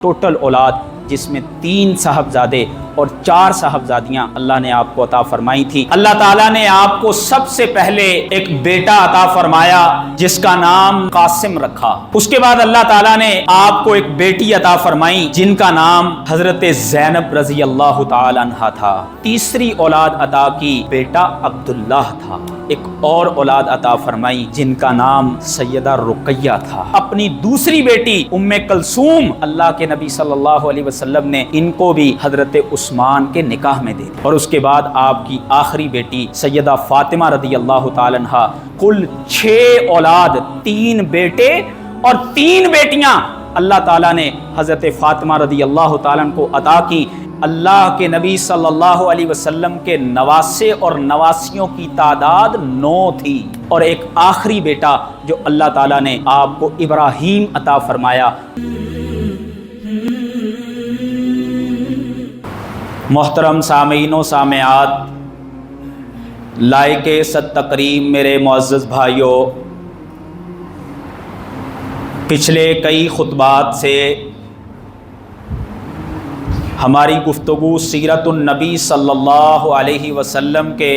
Total اولاد جس میں 3 صاحبزادے اور 4 صاحبزادیاں اللہ نے آپ کو عطا فرمائی تھی۔ اللہ تعالیٰ نے آپ کو سب سے پہلے ایک بیٹا عطا فرمایا جس کا نام قاسم رکھا۔ اس کے بعد اللہ تعالیٰ نے آپ کو ایک بیٹی عطا فرمائی جن کا نام حضرت زینب رضی اللہ تعالی عنہا تھا۔ تیسری اولاد عطا کی بیٹا عبداللہ تھا۔ ایک اور اولاد عطا فرمائی جن کا نام سیدہ رقیہ تھا۔ اپنی دوسری بیٹی ام کلثوم اللہ کے نبی صلی اللہ علیہ وسلم نے ان کو بھی حضرت عثمان کے نکاح میں دے دی، اور اس کے بعد آپ کی آخری بیٹی سیدہ فاطمہ رضی اللہ تعالی عنہا۔ کل 6 اولاد، 3 بیٹے اور 3 بیٹیاں اللہ تعالیٰ نے حضرت فاطمہ رضی اللہ تعالیٰ عنہ کو عطا کی۔ اللہ کے نبی صلی اللہ علیہ وسلم کے نواسے اور نواسیوں کی تعداد 9 تھی، اور ایک آخری بیٹا جو اللہ تعالیٰ نے آپ کو ابراہیم عطا فرمایا۔ محترم سامعین و سامعات، لائق صد تکریم میرے معزز بھائیوں، پچھلے کئی خطبات سے ہماری گفتگو سیرت النبی صلی اللہ علیہ وسلم کے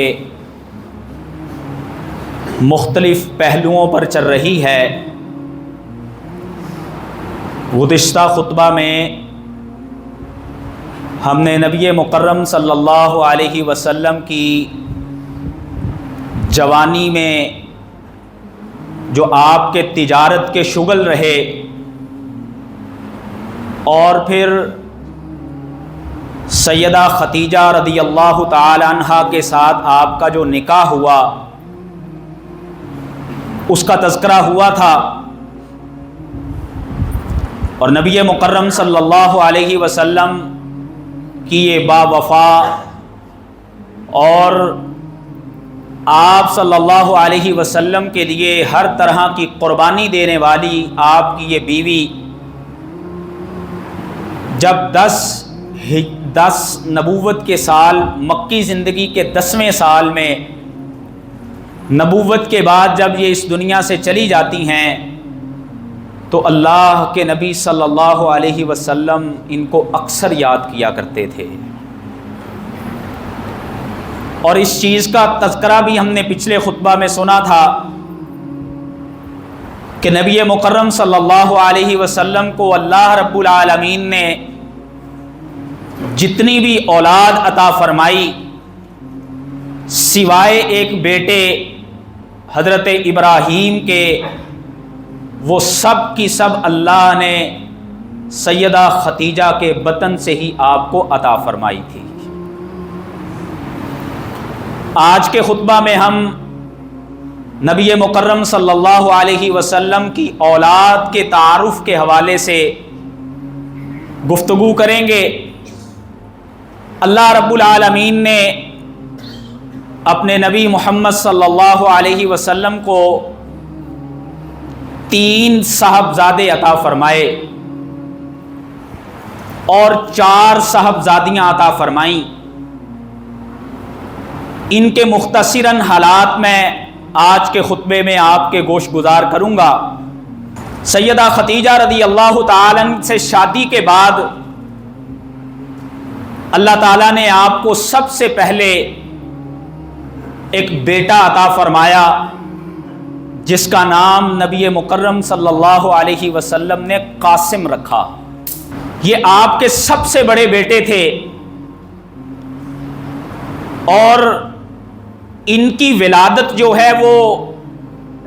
مختلف پہلوؤں پر چل رہی ہے۔ گزشتہ خطبہ میں ہم نے نبی مکرم صلی اللہ علیہ وسلم کی جوانی میں جو آپ کے تجارت کے شغل رہے، اور پھر سیدہ خدیجہ رضی اللہ تعالی عنہا کے ساتھ آپ کا جو نکاح ہوا اس کا تذکرہ ہوا تھا، اور نبی مکرم صلی اللہ علیہ وسلم کی یہ با وفا اور آپ صلی اللہ علیہ وسلم کے لیے ہر طرح کی قربانی دینے والی آپ کی یہ بیوی جب 10 نبوت کے سال، مکی زندگی کے 10ویں سال میں نبوت کے بعد جب یہ اس دنیا سے چلی جاتی ہیں، تو اللہ کے نبی صلی اللہ علیہ وسلم ان کو اکثر یاد کیا کرتے تھے، اور اس چیز کا تذکرہ بھی ہم نے پچھلے خطبہ میں سنا تھا کہ نبی مکرم صلی اللہ علیہ وسلم کو اللہ رب العالمین نے جتنی بھی اولاد عطا فرمائی سوائے ایک بیٹے حضرت ابراہیم کے، وہ سب کی سب اللہ نے سیدہ خدیجہ کے بطن سے ہی آپ کو عطا فرمائی تھی۔ آج کے خطبہ میں ہم نبی مکرم صلی اللہ علیہ وسلم کی اولاد کے تعارف کے حوالے سے گفتگو کریں گے۔ اللہ رب العالمین نے اپنے نبی محمد صلی اللہ علیہ وسلم کو 3 صاحبزادے عطا فرمائے اور 4 صاحبزادیاں عطا فرمائیں۔ ان کے مختصراً حالات میں آج کے خطبے میں آپ کے گوش گزار کروں گا۔ سیدہ خدیجہ رضی اللہ تعالی عنہ سے شادی کے بعد اللہ تعالیٰ نے آپ کو سب سے پہلے ایک بیٹا عطا فرمایا جس کا نام نبی مکرم صلی اللہ علیہ وسلم نے قاسم رکھا۔ یہ آپ کے سب سے بڑے بیٹے تھے، اور ان کی ولادت جو ہے وہ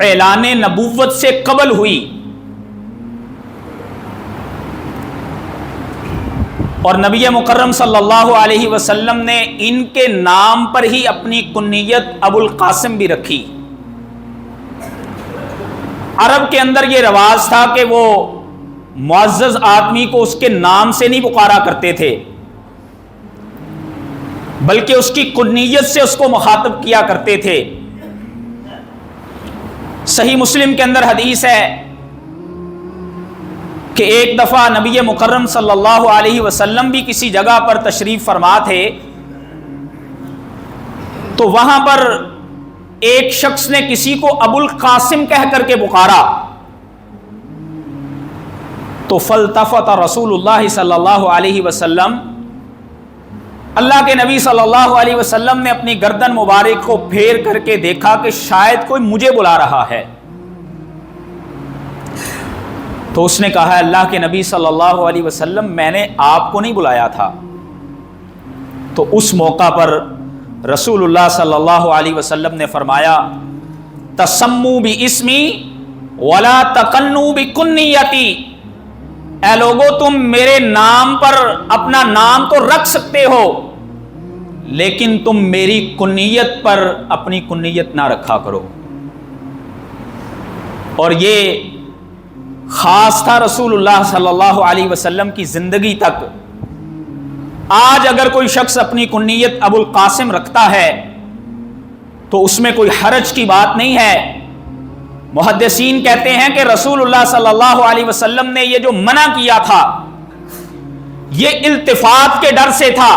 اعلان نبوت سے قبل ہوئی، اور نبی مکرم صلی اللہ علیہ وسلم نے ان کے نام پر ہی اپنی کنیت ابو القاسم بھی رکھی۔ عرب کے اندر یہ رواج تھا کہ وہ معزز آدمی کو اس کے نام سے نہیں پکارا کرتے تھے، بلکہ اس کی کنیت سے اس کو مخاطب کیا کرتے تھے۔ صحیح مسلم کے اندر حدیث ہے کہ ایک دفعہ نبی مکرم صلی اللہ علیہ وسلم بھی کسی جگہ پر تشریف فرما تھے، تو وہاں پر ایک شخص نے کسی کو ابو القاسم کہہ کر کے پکارا، تو فلتفت رسول اللہ صلی اللہ علیہ وسلم، اللہ کے نبی صلی اللہ علیہ وسلم نے اپنی گردن مبارک کو پھیر کر کے دیکھا کہ شاید کوئی مجھے بلا رہا ہے، تو اس نے کہا اللہ کے نبی صلی اللہ علیہ وسلم میں نے آپ کو نہیں بلایا تھا۔ تو اس موقع پر رسول اللہ صلی اللہ علیہ وسلم نے فرمایا تسموا باسمی ولا تکنوا بکنیتی، اے لوگو تم میرے نام پر اپنا نام تو رکھ سکتے ہو، لیکن تم میری کنیت پر اپنی کنیت نہ رکھا کرو۔ اور یہ خاص تھا رسول اللہ صلی اللہ علیہ وسلم کی زندگی تک۔ آج اگر کوئی شخص اپنی کنیت ابو القاسم رکھتا ہے تو اس میں کوئی حرج کی بات نہیں ہے۔ محدثین کہتے ہیں کہ رسول اللہ صلی اللہ علیہ وسلم نے یہ جو منع کیا تھا یہ التفات کے ڈر سے تھا۔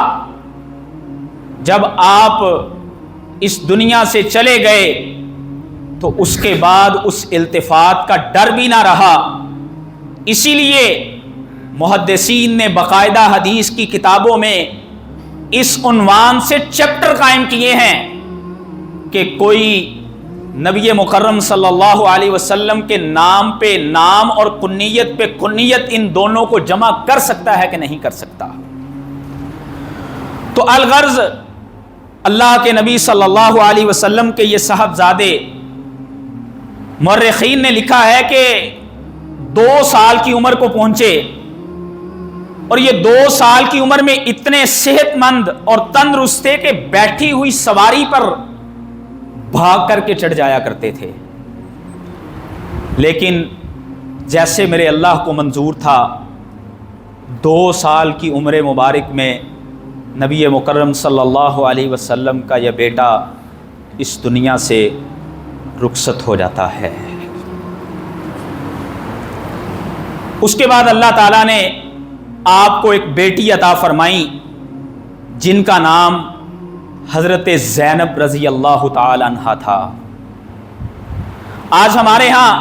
جب آپ اس دنیا سے چلے گئے تو اس کے بعد اس التفات کا ڈر بھی نہ رہا، اسی لیے محدثین نے باقاعدہ حدیث کی کتابوں میں اس عنوان سے چیپٹر قائم کیے ہیں کہ کوئی نبی مکرم صلی اللہ علیہ وسلم کے نام پہ نام اور کنیت پہ کنیت ان دونوں کو جمع کر سکتا ہے کہ نہیں کر سکتا۔ تو الغرض اللہ کے نبی صلی اللہ علیہ وسلم کے یہ صاحبزادے، مورخین نے لکھا ہے کہ 2 سال کی عمر کو پہنچے، اور یہ 2 سال کی عمر میں اتنے صحت مند اور تندرست تھے کہ بیٹھی ہوئی سواری پر بھاگ کر کے چڑھ جایا کرتے تھے۔ لیکن جیسے میرے اللہ کو منظور تھا، 2 سال کی عمر مبارک میں نبی مکرم صلی اللہ علیہ وسلم کا یہ بیٹا اس دنیا سے رخصت ہو جاتا ہے۔ اس کے بعد اللہ تعالیٰ نے آپ کو ایک بیٹی عطا فرمائی جن کا نام حضرت زینب رضی اللہ تعالی عنہا تھا۔ آج ہمارے ہاں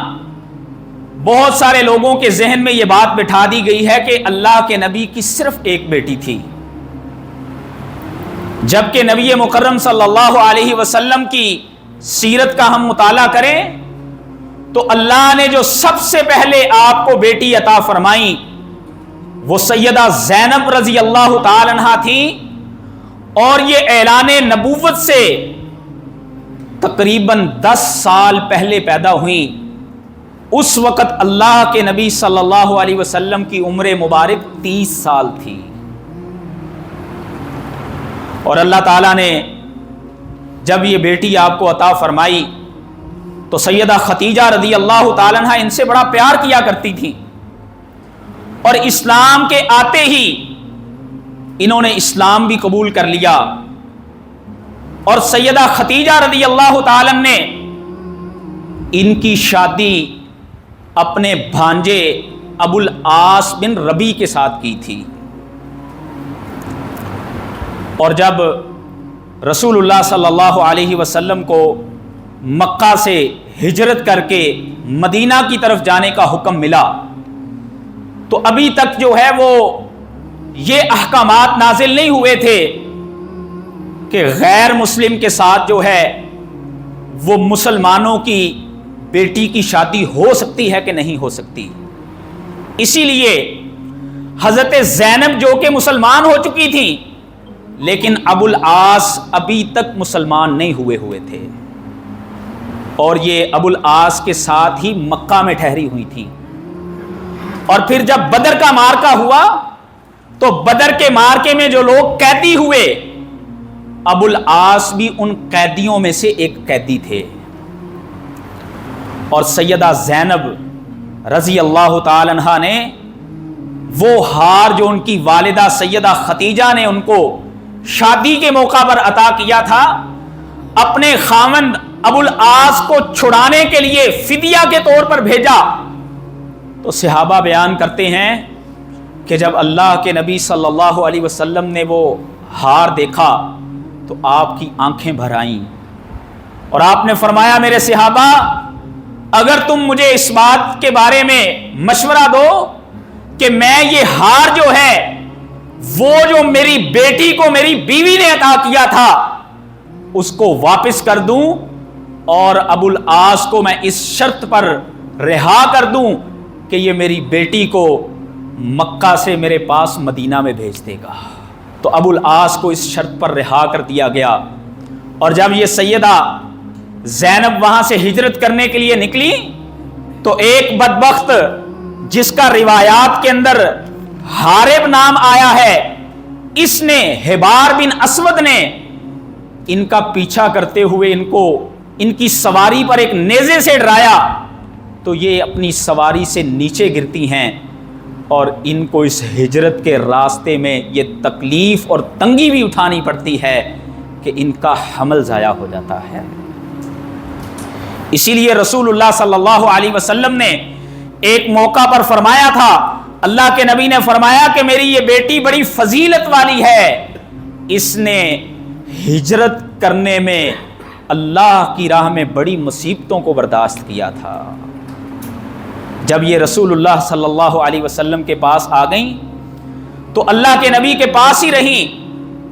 بہت سارے لوگوں کے ذہن میں یہ بات بٹھا دی گئی ہے کہ اللہ کے نبی کی صرف ایک بیٹی تھی، جبکہ نبی مکرم صلی اللہ علیہ وسلم کی سیرت کا ہم مطالعہ کریں تو اللہ نے جو سب سے پہلے آپ کو بیٹی عطا فرمائی وہ سیدہ زینب رضی اللہ تعالی عنہا تھی، اور یہ اعلان نبوت سے تقریباً 10 سال پہلے پیدا ہوئیں۔ اس وقت اللہ کے نبی صلی اللہ علیہ وسلم کی عمر مبارک 30 سال تھی، اور اللہ تعالیٰ نے جب یہ بیٹی آپ کو عطا فرمائی تو سیدہ خدیجہ رضی اللہ تعالی عنہا ان سے بڑا پیار کیا کرتی تھی، اور اسلام کے آتے ہی انہوں نے اسلام بھی قبول کر لیا، اور سیدہ خدیجہ رضی اللہ تعالی عنہ نے ان کی شادی اپنے بھانجے ابو العاص بن ربیع کے ساتھ کی تھی۔ اور جب رسول اللہ صلی اللہ علیہ وسلم کو مکہ سے ہجرت کر کے مدینہ کی طرف جانے کا حکم ملا تو ابھی تک جو ہے وہ یہ احکامات نازل نہیں ہوئے تھے کہ غیر مسلم کے ساتھ جو ہے وہ مسلمانوں کی بیٹی کی شادی ہو سکتی ہے کہ نہیں ہو سکتی۔ اسی لیے حضرت زینب جو کہ مسلمان ہو چکی تھی لیکن ابو العاص ابھی تک مسلمان نہیں ہوئے تھے، اور یہ ابو العاص کے ساتھ ہی مکہ میں ٹھہری ہوئی تھی۔ اور پھر جب بدر کا معرکہ ہوا تو بدر کے معرکے میں جو لوگ قیدی ہوئے ابو العاص بھی ان قیدیوں میں سے ایک قیدی تھے، اور سیدہ زینب رضی اللہ تعالی عنہا نے وہ ہار جو ان کی والدہ سیدہ خدیجہ نے ان کو شادی کے موقع پر عطا کیا تھا، اپنے خاوند ابو العاص کو چھڑانے کے لیے فدیہ کے طور پر بھیجا۔ تو صحابہ بیان کرتے ہیں کہ جب اللہ کے نبی صلی اللہ علیہ وسلم نے وہ ہار دیکھا تو آپ کی آنکھیں بھر آئیں، اور آپ نے فرمایا میرے صحابہ اگر تم مجھے اس بات کے بارے میں مشورہ دو کہ میں یہ ہار جو ہے وہ جو میری بیٹی کو میری بیوی نے عطا کیا تھا اس کو واپس کر دوں اور ابو العاص کو میں اس شرط پر رہا کر دوں کہ یہ میری بیٹی کو مکہ سے میرے پاس مدینہ میں بھیج دے گا۔ تو ابو العاص کو اس شرط پر رہا کر دیا گیا، اور جب یہ سیدہ زینب وہاں سے ہجرت کرنے کے لیے نکلی تو ایک بدبخت جس کا روایات کے اندر حارب نام آیا ہے، اس نے حبار بن اسود نے ان کا پیچھا کرتے ہوئے ان کی سواری پر ایک نیزے سے ڈرایا تو یہ اپنی سواری سے نیچے گرتی ہیں، اور ان کو اس ہجرت کے راستے میں یہ تکلیف اور تنگی بھی اٹھانی پڑتی ہے کہ ان کا حمل ضائع ہو جاتا ہے۔ اسی لیے رسول اللہ صلی اللہ علیہ وسلم نے ایک موقع پر فرمایا تھا، اللہ کے نبی نے فرمایا کہ میری یہ بیٹی بڑی فضیلت والی ہے، اس نے ہجرت کرنے میں اللہ کی راہ میں بڑی مصیبتوں کو برداشت کیا تھا۔ جب یہ رسول اللہ صلی اللہ علیہ وسلم کے پاس آ گئیں تو اللہ کے نبی کے پاس ہی رہیں،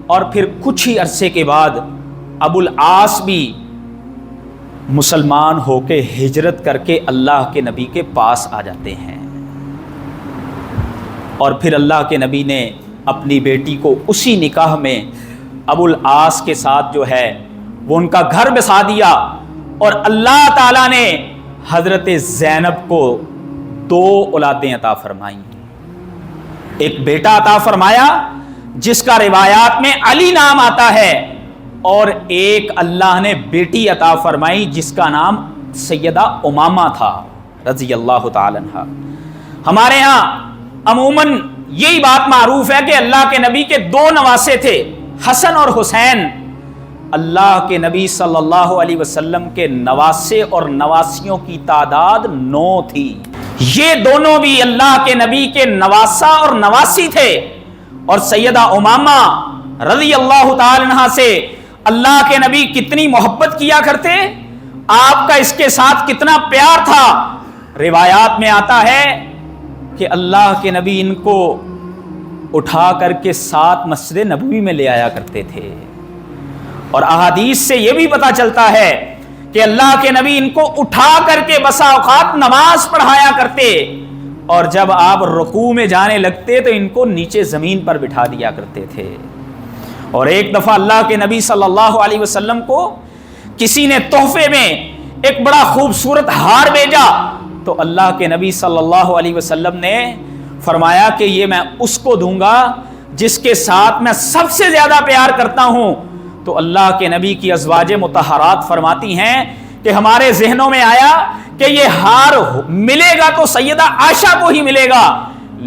اور پھر کچھ ہی عرصے کے بعد ابو العاص بھی مسلمان ہو کے ہجرت کر کے اللہ کے نبی کے پاس آ جاتے ہیں، اور پھر اللہ کے نبی نے اپنی بیٹی کو اسی نکاح میں ابو العاص کے ساتھ جو ہے وہ ان کا گھر بسا دیا، اور اللہ تعالیٰ نے حضرت زینب کو 2 اولادیں عطا فرمائیں، ایک بیٹا عطا فرمایا جس کا روایات میں علی نام آتا ہے، اور ایک اللہ نے بیٹی عطا فرمائی جس کا نام سیدہ امامہ تھا رضی اللہ تعالی عنہا۔ ہمارے ہاں عموماً یہی بات معروف ہے کہ اللہ کے نبی کے 2 نواسے تھے، حسن اور حسین۔ اللہ کے نبی صلی اللہ علیہ وسلم کے نواسے اور نواسیوں کی تعداد 9 تھی، یہ دونوں بھی اللہ کے نبی کے نواسا اور نواسی تھے، اور سیدہ امامہ رضی اللہ تعالی عنہا سے اللہ کے نبی کتنی محبت کیا کرتے، آپ کا اس کے ساتھ کتنا پیار تھا۔ روایات میں آتا ہے کہ اللہ کے نبی ان کو اٹھا کر کے 7 مسجد نبوی میں لے آیا کرتے تھے، اور احادیث سے یہ بھی پتہ چلتا ہے کہ اللہ کے نبی ان کو اٹھا کر کے بسا اوقات نماز پڑھایا کرتے، اور جب آپ رکوع میں جانے لگتے تو ان کو نیچے زمین پر بٹھا دیا کرتے تھے۔ اور ایک دفعہ اللہ کے نبی صلی اللہ علیہ وسلم کو کسی نے تحفے میں ایک بڑا خوبصورت ہار بھیجا، تو اللہ کے نبی صلی اللہ علیہ وسلم نے فرمایا کہ یہ میں اس کو دوں گا جس کے ساتھ میں سب سے زیادہ پیار کرتا ہوں۔ تو اللہ کے نبی کی ازواج مطہرات فرماتی ہیں کہ ہمارے ذہنوں میں آیا کہ یہ ہار ملے گا تو سیدہ عائشہ کو ہی ملے گا،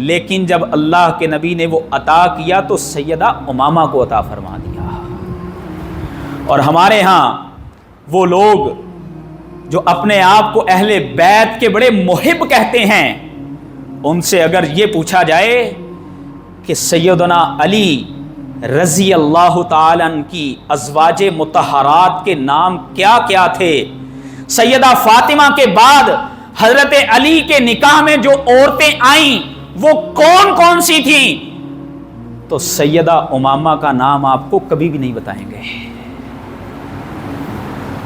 لیکن جب اللہ کے نبی نے وہ عطا کیا تو سیدہ امامہ کو عطا فرما دیا۔ اور ہمارے ہاں وہ لوگ جو اپنے آپ کو اہل بیت کے بڑے محب کہتے ہیں، ان سے اگر یہ پوچھا جائے کہ سیدنا علی رضی اللہ تعالیٰ عنہ کی ازواج مطہرات کے نام کیا کیا تھے، سیدہ فاطمہ کے بعد حضرت علی کے نکاح میں جو عورتیں آئیں وہ کون کون سی تھیں، تو سیدہ امامہ کا نام آپ کو کبھی بھی نہیں بتائیں گے۔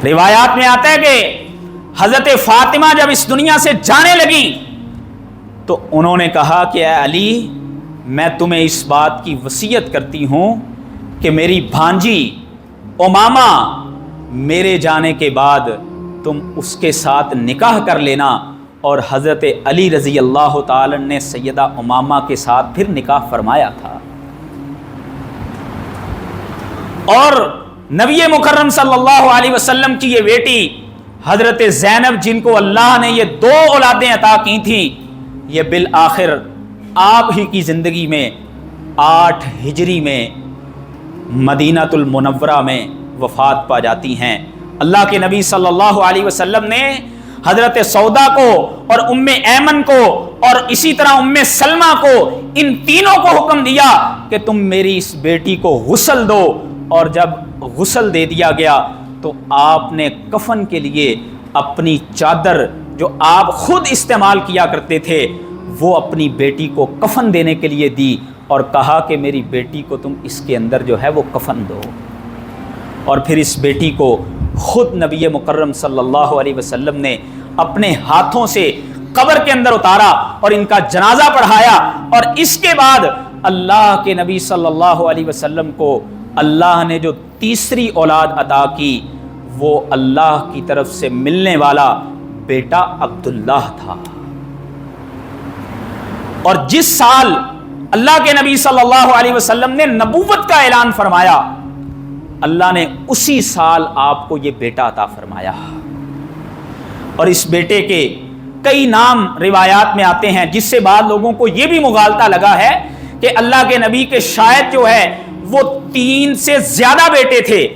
روایات میں آتا ہے کہ حضرت فاطمہ جب اس دنیا سے جانے لگی تو انہوں نے کہا کہ اے علی، میں تمہیں اس بات کی وصیت کرتی ہوں کہ میری بھانجی امامہ میرے جانے کے بعد تم اس کے ساتھ نکاح کر لینا، اور حضرت علی رضی اللہ تعالی نے سیدہ امامہ کے ساتھ پھر نکاح فرمایا تھا۔ اور نبی مکرم صلی اللہ علیہ وسلم کی یہ بیٹی حضرت زینب، جن کو اللہ نے یہ 2 اولادیں عطا کی تھیں، یہ بالآخر آپ ہی کی زندگی میں 8 ہجری میں مدینہ المنورہ میں وفات پا جاتی ہیں۔ اللہ کے نبی صلی اللہ علیہ وسلم نے حضرت سودا کو اور ام ایمن کو اور اسی طرح ام سلمہ کو، ان تینوں کو حکم دیا کہ تم میری اس بیٹی کو غسل دو، اور جب غسل دے دیا گیا تو آپ نے کفن کے لیے اپنی چادر جو آپ خود استعمال کیا کرتے تھے وہ اپنی بیٹی کو کفن دینے کے لیے دی اور کہا کہ میری بیٹی کو تم اس کے اندر جو ہے وہ کفن دو، اور پھر اس بیٹی کو خود نبی مکرم صلی اللہ علیہ وسلم نے اپنے ہاتھوں سے قبر کے اندر اتارا اور ان کا جنازہ پڑھایا، اور اس کے بعد اللہ کے نبی صلی اللہ علیہ وسلم کو اللہ نے جو تیسری اولاد عطا کی وہ اللہ کی طرف سے ملنے والا بیٹا عبداللہ تھا۔ اور جس سال اللہ کے نبی صلی اللہ علیہ وسلم نے نبوت کا اعلان فرمایا، اللہ نے اسی سال آپ کو یہ بیٹا عطا فرمایا، اور اس بیٹے کے کئی نام روایات میں آتے ہیں، جس سے بعض لوگوں کو یہ بھی مغالطہ لگا ہے کہ اللہ کے نبی کے شاید جو ہے وہ 3 سے زیادہ بیٹے تھے،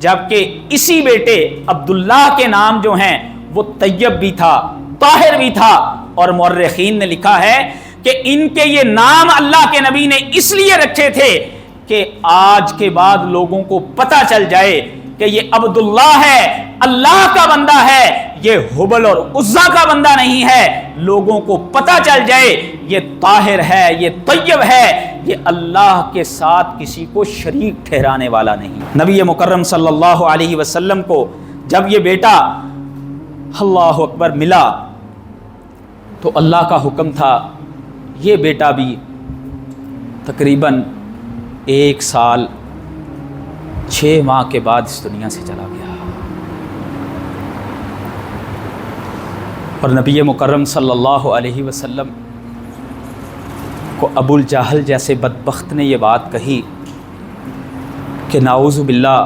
جبکہ اسی بیٹے عبداللہ کے نام جو ہیں وہ طیب بھی تھا، طاہر بھی تھا، اور مورخین نے لکھا ہے کہ ان کے یہ نام اللہ کے نبی نے اس لیے رکھے تھے کہ آج کے بعد لوگوں کو پتہ چل جائے کہ یہ عبداللہ ہے، اللہ کا بندہ ہے، یہ حبل اور عزا کا بندہ نہیں ہے، لوگوں کو پتہ چل جائے یہ طاہر ہے، یہ طیب ہے، یہ اللہ کے ساتھ کسی کو شریک ٹھہرانے والا نہیں۔ نبی مکرم صلی اللہ علیہ وسلم کو جب یہ بیٹا اللہ اکبر ملا تو اللہ کا حکم تھا یہ بیٹا بھی تقریباً 1 سال 6 ماہ کے بعد اس دنیا سے چلا گیا، اور نبی مکرم صلی اللہ علیہ وسلم کو ابو الجہل جیسے بدبخت نے یہ بات کہی کہ نعوذ باللہ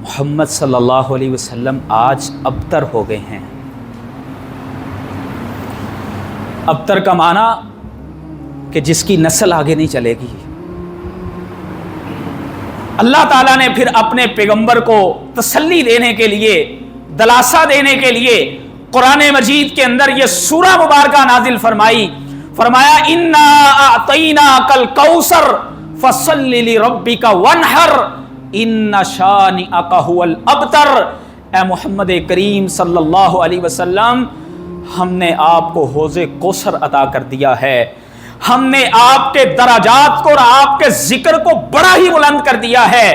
محمد صلی اللہ علیہ وسلم آج ابتر ہو گئے ہیں۔ ابتر کا معنی کہ جس کی نسل آگے نہیں چلے گی۔ اللہ تعالیٰ نے پھر اپنے پیغمبر کو تسلی دینے کے لیے، دلاسا دینے کے لیے قرآن مجید کے اندر یہ سورہ مبارکہ نازل فرمائی، فرمایا انا اعطیناک الکوثر فصل لربک وانحر ان شانئک ھو الابتر۔ اے محمد کریم صلی اللہ علیہ وسلم، ہم نے آپ کو حوض کوثر عطا کر دیا ہے، ہم نے آپ کے درجات کو اور آپ کے ذکر کو بڑا ہی بلند کر دیا ہے،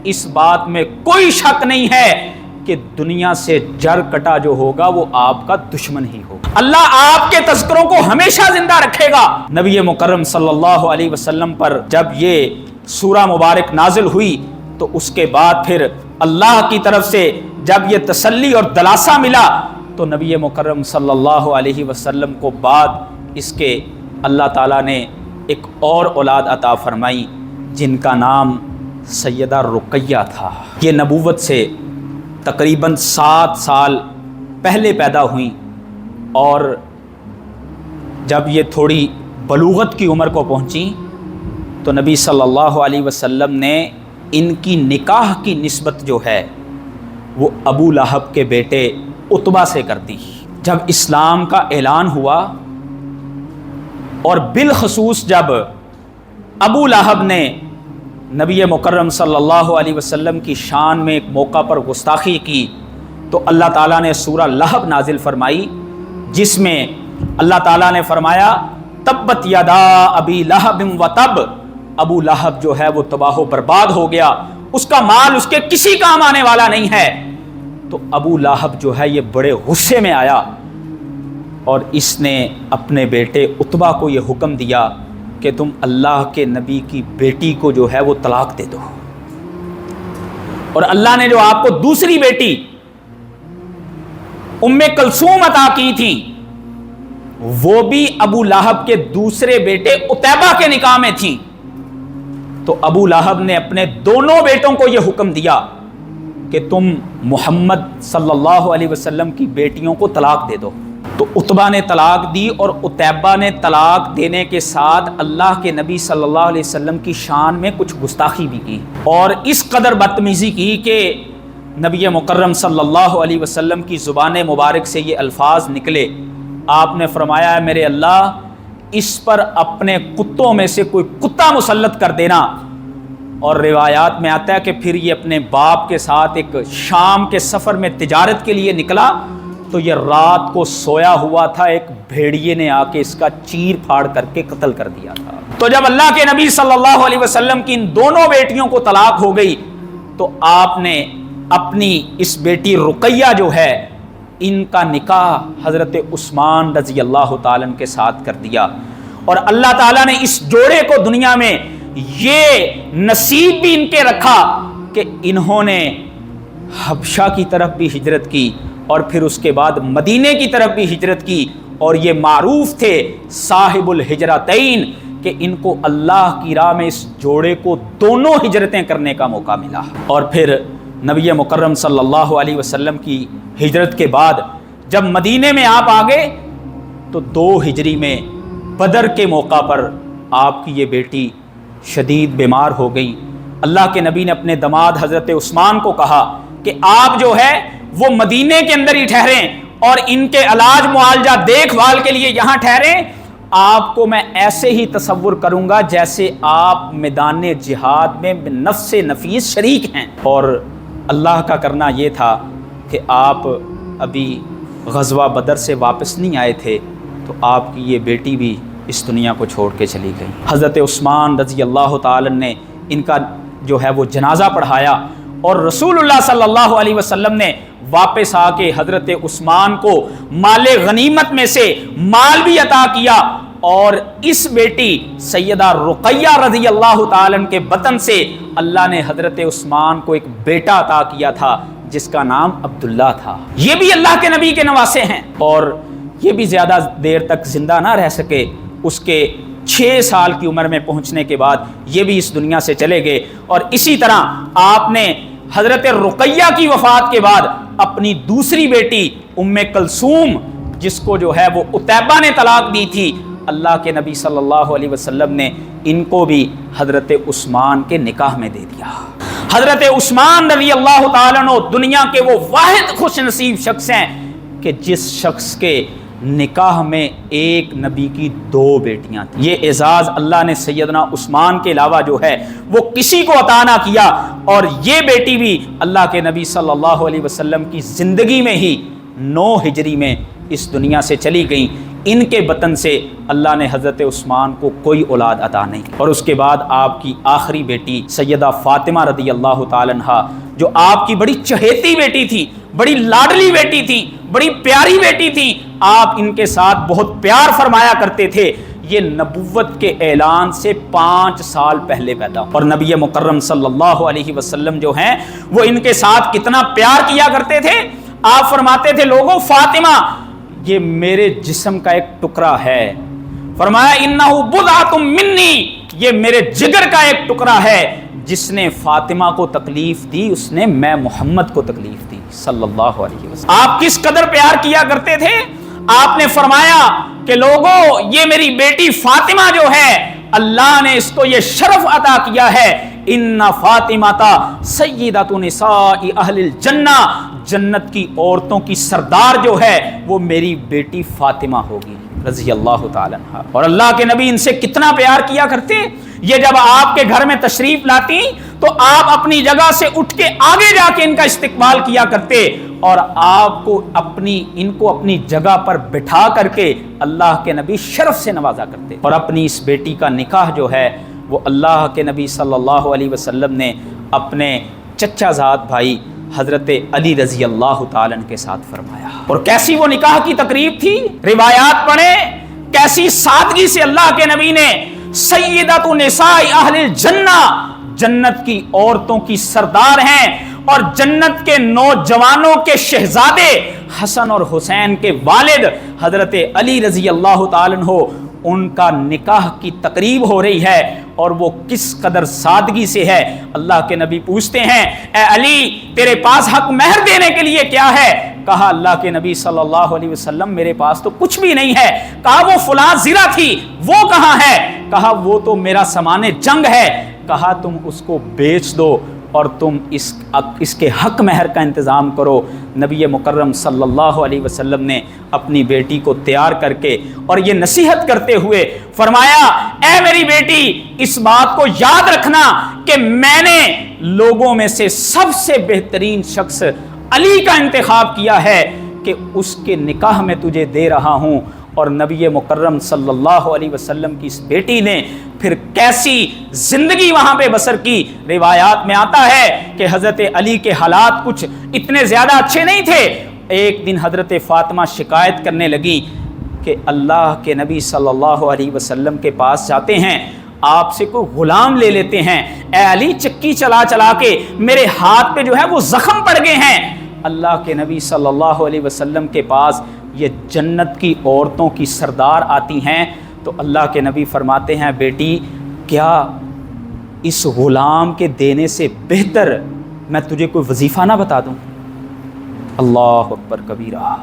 اس بات میں کوئی شک نہیں ہے کہ دنیا سے جڑ کٹا جو ہوگا وہ آپ کا دشمن ہی ہوگا۔ اللہ آپ کے تذکروں کو ہمیشہ زندہ رکھے گا۔ نبی مکرم صلی اللہ علیہ وسلم پر جب یہ سورہ مبارک نازل ہوئی تو اس کے بعد پھر اللہ کی طرف سے جب یہ تسلی اور دلاسا ملا تو نبی مکرم صلی اللہ علیہ وسلم کو بعد اس کے اللہ تعالیٰ نے ایک اور اولاد عطا فرمائی جن کا نام سیدہ رقیہ تھا۔ یہ نبوت سے تقریباً 7 سال پہلے پیدا ہوئیں، اور جب یہ تھوڑی بلوغت کی عمر کو پہنچیں تو نبی صلی اللہ علیہ وسلم نے ان کی نکاح کی نسبت جو ہے وہ ابو لہب کے بیٹے عتبہ سے کر دی۔ جب اسلام کا اعلان ہوا اور بالخصوص جب ابو لہب نے نبی مکرم صلی اللہ علیہ وسلم کی شان میں ایک موقع پر گستاخی کی تو اللہ تعالیٰ نے سورہ لہب نازل فرمائی، جس میں اللہ تعالیٰ نے فرمایا تبت یدا ابی لہب و تب، ابو لہب جو ہے وہ تباہ و برباد ہو گیا، اس کا مال اس کے کسی کام آنے والا نہیں ہے۔ تو ابو لہب جو ہے یہ بڑے غصے میں آیا اور اس نے اپنے بیٹے عتبہ کو یہ حکم دیا کہ تم اللہ کے نبی کی بیٹی کو جو ہے وہ طلاق دے دو، اور اللہ نے جو آپ کو دوسری بیٹی ام کلثوم عطا کی تھی وہ بھی ابو لہب کے دوسرے بیٹے عتیبہ کے نکاح میں تھی۔ تو ابو لہب نے اپنے دونوں بیٹوں کو یہ حکم دیا کہ تم محمد صلی اللہ علیہ وسلم کی بیٹیوں کو طلاق دے دو۔ تو عتبہ نے طلاق دی، اور عتیبہ نے طلاق دینے کے ساتھ اللہ کے نبی صلی اللہ علیہ وسلم کی شان میں کچھ گستاخی بھی کی، اور اس قدر بدتمیزی کی کہ نبی مکرم صلی اللہ علیہ وسلم کی زبان مبارک سے یہ الفاظ نکلے، آپ نے فرمایا ہے میرے اللہ اس پر اپنے کتوں میں سے کوئی کتا مسلط کر دینا۔ اور روایات میں آتا ہے کہ پھر یہ اپنے باپ کے ساتھ ایک شام کے سفر میں تجارت کے لیے نکلا تو یہ رات کو سویا ہوا تھا، ایک بھیڑیے نے آ کے اس کا چیر پھاڑ کر کے قتل کر دیا تھا۔ تو جب اللہ کے نبی صلی اللہ علیہ وسلم کی ان دونوں بیٹیوں کو طلاق ہو گئی تو آپ نے اپنی اس بیٹی رقیہ جو ہے ان کا نکاح حضرت عثمان رضی اللہ تعالیٰ کے ساتھ کر دیا، اور اللہ تعالیٰ نے اس جوڑے کو دنیا میں یہ نصیب بھی ان کے رکھا کہ انہوں نے حبشہ کی طرف بھی ہجرت کی اور پھر اس کے بعد مدینے کی طرف بھی ہجرت کی، اور یہ معروف تھے صاحب الہجرتین کہ ان کو اللہ کی راہ میں اس جوڑے کو دونوں ہجرتیں کرنے کا موقع ملا۔ اور پھر نبی مکرم صلی اللہ علیہ وسلم کی ہجرت کے بعد جب مدینے میں آپ آ گئے تو 2 ہجری میں بدر کے موقع پر آپ کی یہ بیٹی شدید بیمار ہو گئی۔ اللہ کے نبی نے اپنے داماد حضرت عثمان کو کہا کہ آپ جو ہے وہ مدینے کے اندر ہی ٹھہریں اور ان کے علاج معالجہ دیکھ بھال کے لیے یہاں ٹھہریں، آپ کو میں ایسے ہی تصور کروں گا جیسے آپ میدان جہاد میں نفس نفیس شریک ہیں۔ اور اللہ کا کرنا یہ تھا کہ آپ ابھی غزوہ بدر سے واپس نہیں آئے تھے تو آپ کی یہ بیٹی بھی اس دنیا کو چھوڑ کے چلی گئی۔ حضرت عثمان رضی اللہ تعالی نے ان کا جو ہے وہ جنازہ پڑھایا، اور رسول اللہ صلی اللہ علیہ وسلم نے واپس آ کے حضرت عثمان کو مال غنیمت میں سے مال بھی عطا کیا، اور اس بیٹی سیدہ رقیہ رضی اللہ تعالیٰ کے بطن سے اللہ نے حضرت عثمان کو ایک بیٹا عطا کیا تھا جس کا نام عبداللہ تھا۔ یہ بھی اللہ کے نبی کے نواسے ہیں، اور یہ بھی زیادہ دیر تک زندہ نہ رہ سکے، اس کے 6 سال کی عمر میں پہنچنے کے بعد یہ بھی اس دنیا سے چلے گئے۔ اور اسی طرح آپ نے حضرت رقیہ کی وفات کے بعد اپنی دوسری بیٹی ام کلثوم، جس کو جو ہے وہ عتیبہ نے طلاق دی تھی، اللہ کے نبی صلی اللہ علیہ وسلم نے ان کو بھی حضرت عثمان کے نکاح میں دے دیا۔ حضرت عثمان رضی اللہ تعالیٰ عنہ دنیا کے وہ واحد خوش نصیب شخص ہیں کہ جس شخص کے نکاح میں ایک نبی کی 2 بیٹیاں تھیں۔ یہ اعزاز اللہ نے سیدنا عثمان کے علاوہ جو ہے وہ کسی کو عطا نہ کیا، اور یہ بیٹی بھی اللہ کے نبی صلی اللہ علیہ وسلم کی زندگی میں ہی 9 ہجری میں اس دنیا سے چلی گئیں۔ ان کے بطن سے اللہ نے حضرت عثمان کو کوئی اولاد عطا نہیں، اور اس کے بعد آپ کی آخری بیٹی سیدہ فاطمہ رضی اللہ تعالی عنہا، جو آپ کی بڑی چہیتی بیٹی تھی، بڑی لاڈلی بیٹی تھی، بڑی پیاری بیٹی تھی، آپ ان کے ساتھ بہت پیار فرمایا کرتے تھے۔ یہ نبوت کے اعلان سے 5 سال پہلے پیدا، اور نبی مکرم صلی اللہ علیہ وسلم جو ہیں وہ ان کے ساتھ کتنا پیار کیا کرتے تھے۔ آپ فرماتے تھے لوگوں فاطمہ یہ میرے جسم کا ایک ٹکڑا ہے، فرمایا انہ بضعۃ منی، یہ میرے جگر کا ایک ٹکڑا ہے، جس نے فاطمہ کو تکلیف دی اس نے میں محمد کو تکلیف دی صلی اللہ علیہ وسلم۔ آپ کس قدر پیار کیا کرتے تھے۔ آپ نے فرمایا کہ لوگوں یہ میری بیٹی فاطمہ جو ہے اللہ نے اس کو یہ شرف عطا کیا ہے، ان فاطمہ سیدۃ نساء اہل الجنہ، جنت کی عورتوں کی سردار جو ہے وہ میری بیٹی فاطمہ ہوگی رضی اللہ تعالی عنہ۔ اور اللہ کے نبی ان سے کتنا پیار کیا کرتے۔ یہ جب آپ کے گھر میں تشریف لاتی تو آپ اپنی جگہ سے اٹھ کے آگے جا کے ان کا استقبال کیا کرتے، اور آپ کو ان کو اپنی جگہ پر بٹھا کر کے اللہ کے نبی شرف سے نوازا کرتے۔ اور اپنی اس بیٹی کا نکاح جو ہے وہ اللہ کے نبی صلی اللہ علیہ وسلم نے اپنے چچا زاد بھائی حضرت علی رضی اللہ تعالیٰ کے ساتھ فرمایا۔ اور کیسی وہ نکاح کی تقریب تھی، روایات پڑھیں کیسی سادگی سے اللہ کے نبی نے سیدۃ نساء اہل الجنہ، جنت کی عورتوں کی سردار ہیں اور جنت کے نوجوانوں کے شہزادے حسن اور حسین کے والد حضرت علی رضی اللہ تعالیٰ عنہ، ان کا نکاح کی تقریب ہو رہی ہے، اور وہ کس قدر سادگی سے ہے۔ اللہ کے نبی پوچھتے ہیں اے علی تیرے پاس حق مہر دینے کے لیے کیا ہے؟ کہا اللہ کے نبی صلی اللہ علیہ وسلم میرے پاس تو کچھ بھی نہیں ہے۔ کہا وہ فلاں زرہ تھی وہ کہاں ہے؟ کہا وہ تو میرا سامان جنگ ہے۔ کہا تم اس کو بیچ دو اور تم اس کے حق مہر کا انتظام کرو۔ نبی مکرم صلی اللہ علیہ وسلم نے اپنی بیٹی کو تیار کر کے اور یہ نصیحت کرتے ہوئے فرمایا اے میری بیٹی اس بات کو یاد رکھنا کہ میں نے لوگوں میں سے سب سے بہترین شخص علی کا انتخاب کیا ہے کہ اس کے نکاح میں تجھے دے رہا ہوں۔ اور نبی مکرم صلی اللہ علیہ وسلم کی اس بیٹی نے پھر کیسی زندگی وہاں پہ بسر کی۔ روایات میں آتا ہے کہ حضرت علی کے حالات کچھ اتنے زیادہ اچھے نہیں تھے۔ ایک دن حضرت فاطمہ شکایت کرنے لگی کہ اللہ کے نبی صلی اللہ علیہ وسلم کے پاس جاتے ہیں، آپ سے کوئی غلام لے لیتے ہیں، اے علی چکی چلا چلا کے میرے ہاتھ پہ جو ہے وہ زخم پڑ گئے ہیں۔ اللہ کے نبی صلی اللہ علیہ وسلم کے پاس یہ جنت کی عورتوں کی سردار آتی ہیں تو اللہ کے نبی فرماتے ہیں بیٹی کیا اس غلام کے دینے سے بہتر میں تجھے کوئی وظیفہ نہ بتا دوں؟ اللہ اکبر کبیرہ۔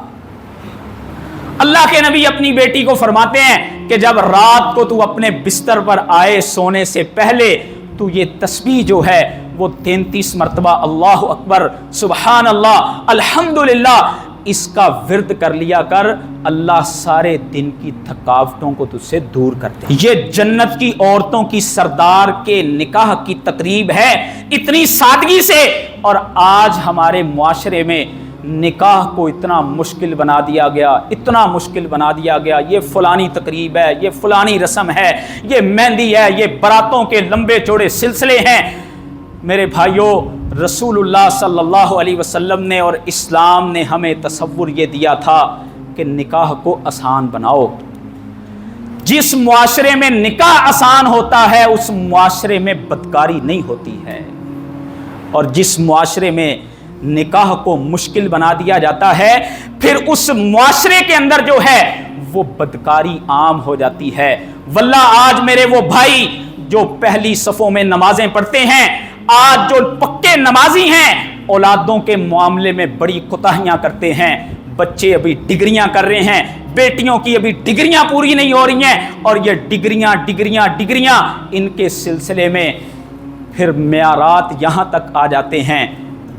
اللہ کے نبی اپنی بیٹی کو فرماتے ہیں کہ جب رات کو تو اپنے بستر پر آئے سونے سے پہلے تو یہ تسبیح جو ہے وہ 33 مرتبہ اللہ اکبر سبحان اللہ الحمدللہ اس کا ورد کر لیا کر، اللہ سارے دن کی تھکاوٹوں کو تجھ سے دور کرتے ہیں۔ یہ جنت کی عورتوں کی سردار کے نکاح کی تقریب ہے اتنی سادگی سے، اور آج ہمارے معاشرے میں نکاح کو اتنا مشکل بنا دیا گیا، اتنا مشکل بنا دیا گیا، یہ فلانی تقریب ہے، یہ فلانی رسم ہے، یہ مہندی ہے، یہ براتوں کے لمبے چوڑے سلسلے ہیں۔ میرے بھائیوں، رسول اللہ صلی اللہ علیہ وسلم نے اور اسلام نے ہمیں تصور یہ دیا تھا کہ نکاح کو آسان بناؤ۔ جس معاشرے میں نکاح آسان ہوتا ہے اس معاشرے میں بدکاری نہیں ہوتی ہے، اور جس معاشرے میں نکاح کو مشکل بنا دیا جاتا ہے پھر اس معاشرے کے اندر جو ہے وہ بدکاری عام ہو جاتی ہے۔ واللہ آج میرے وہ بھائی جو پہلی صفوں میں نمازیں پڑھتے ہیں، آج جو پکے نمازی ہیں، اولادوں کے معاملے میں بڑی کوتاہیاں کرتے ہیں۔ بچے ابھی ڈگریاں کر رہے ہیں، بیٹیوں کی ابھی ڈگریاں پوری نہیں ہو رہی ہیں، اور یہ ڈگریاں ان کے سلسلے میں پھر معیارات یہاں تک آ جاتے ہیں،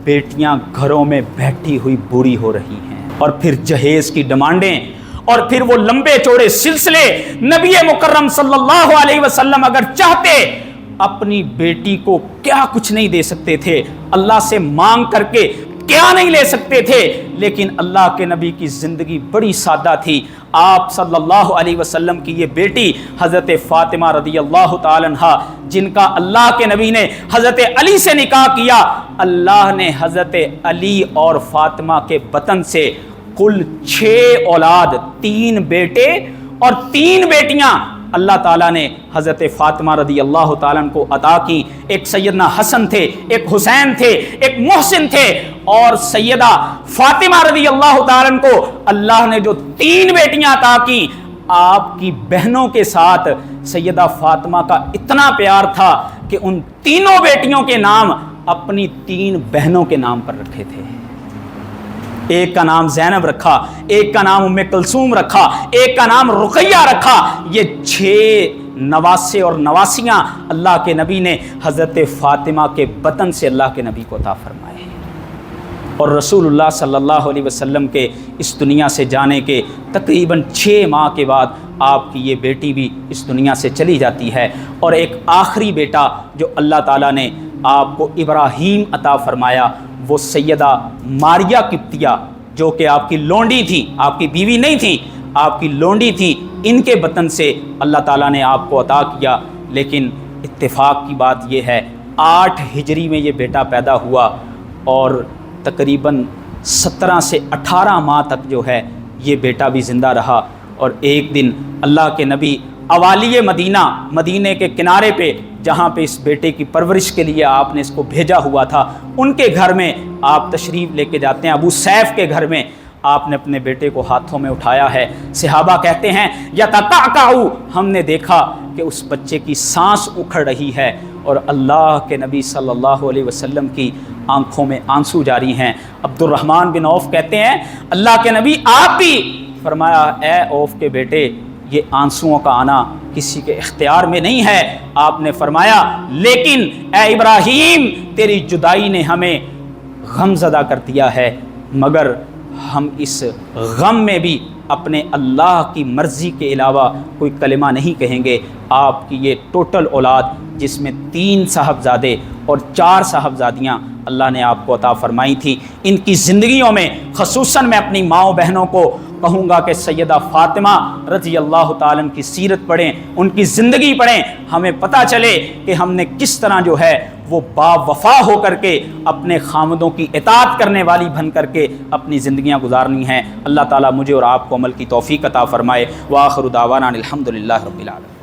بیٹیاں گھروں میں بیٹھی ہوئی بوڑھی ہو رہی ہیں، اور پھر جہیز کی ڈیمانڈیں، اور پھر وہ لمبے چوڑے سلسلے۔ نبی مکرم صلی اللہ علیہ وسلم اگر چاہتے اپنی بیٹی کو کیا کچھ نہیں دے سکتے تھے، اللہ سے مانگ کر کے کیا نہیں لے سکتے تھے، لیکن اللہ کے نبی کی زندگی بڑی سادہ تھی۔ آپ صلی اللہ علیہ وسلم کی یہ بیٹی حضرت فاطمہ رضی اللہ تعالی عنہا، جن کا اللہ کے نبی نے حضرت علی سے نکاح کیا، اللہ نے حضرت علی اور فاطمہ کے بطن سے کل 6 اولاد، 3 بیٹے اور 3 بیٹیاں اللہ تعالیٰ نے حضرت فاطمہ رضی اللہ تعالیٰ عنہ کو عطا کی۔ ایک سیدنا حسن تھے، ایک حسین تھے، ایک محسن تھے، اور سیدہ فاطمہ رضی اللہ تعالیٰ عنہ کو اللہ نے جو 3 بیٹیاں عطا کی، آپ کی بہنوں کے ساتھ سیدہ فاطمہ کا اتنا پیار تھا کہ ان تینوں بیٹیوں کے نام اپنی 3 بہنوں کے نام پر رکھے تھے۔ ایک کا نام زینب رکھا، ایک کا نام ام کلثوم رکھا، ایک کا نام رقیہ رکھا۔ یہ 6 نواسے اور نواسیاں اللہ کے نبی نے حضرت فاطمہ کے بطن سے اللہ کے نبی کو عطا فرمائے، اور رسول اللہ صلی اللہ علیہ وسلم کے اس دنیا سے جانے کے تقریباً 6 ماہ کے بعد آپ کی یہ بیٹی بھی اس دنیا سے چلی جاتی ہے، اور ایک آخری بیٹا جو اللہ تعالیٰ نے آپ کو ابراہیم عطا فرمایا، وہ سیدہ ماریہ قبطیہ، جو کہ آپ کی لونڈی تھی، آپ کی بیوی نہیں تھی، آپ کی لونڈی تھی، ان کے بطن سے اللہ تعالیٰ نے آپ کو عطا کیا۔ لیکن اتفاق کی بات یہ ہے 8 ہجری میں یہ بیٹا پیدا ہوا، اور تقریباً 17 سے 18 ماہ تک جو ہے یہ بیٹا بھی زندہ رہا۔ اور ایک دن اللہ کے نبی اوالی مدینہ، مدینے کے کنارے پہ جہاں پہ اس بیٹے کی پرورش کے لیے آپ نے اس کو بھیجا ہوا تھا، ان کے گھر میں آپ تشریف لے کے جاتے ہیں، ابو سیف کے گھر میں آپ نے اپنے بیٹے کو ہاتھوں میں اٹھایا ہے۔ صحابہ کہتے ہیں یتقعقع، ہم نے دیکھا کہ اس بچے کی سانس اکھڑ رہی ہے، اور اللہ کے نبی صلی اللہ علیہ وسلم کی آنکھوں میں آنسو جاری ہیں۔ عبد الرحمن بن عوف کہتے ہیں اللہ کے نبی آپ بھی، فرمایا اے عوف کے بیٹے، یہ آنسوؤں کا آنا کسی کے اختیار میں نہیں ہے۔ آپ نے فرمایا لیکن اے ابراہیم، تیری جدائی نے ہمیں غم زدہ کر دیا ہے، مگر ہم اس غم میں بھی اپنے اللہ کی مرضی کے علاوہ کوئی کلمہ نہیں کہیں گے۔ آپ کی یہ ٹوٹل اولاد، جس میں 3 صاحبزادے اور 4 صاحبزادیاں، اللہ نے آپ کو عطا فرمائی تھی، ان کی زندگیوں میں خصوصاً میں اپنی ماؤں بہنوں کو کہوں گا کہ سیدہ فاطمہ رضی اللہ تعالیٰ عنہ کی سیرت پڑھیں، ان کی زندگی پڑھیں، ہمیں پتہ چلے کہ ہم نے کس طرح جو ہے وہ با وفا ہو کر کے اپنے خامدوں کی اطاعت کرنے والی بن کر کے اپنی زندگیاں گزارنی ہیں۔ اللہ تعالیٰ مجھے اور آپ کو عمل کی توفیق عطا فرمائے۔ وآخر دعوانا الحمدللہ رب العالمین۔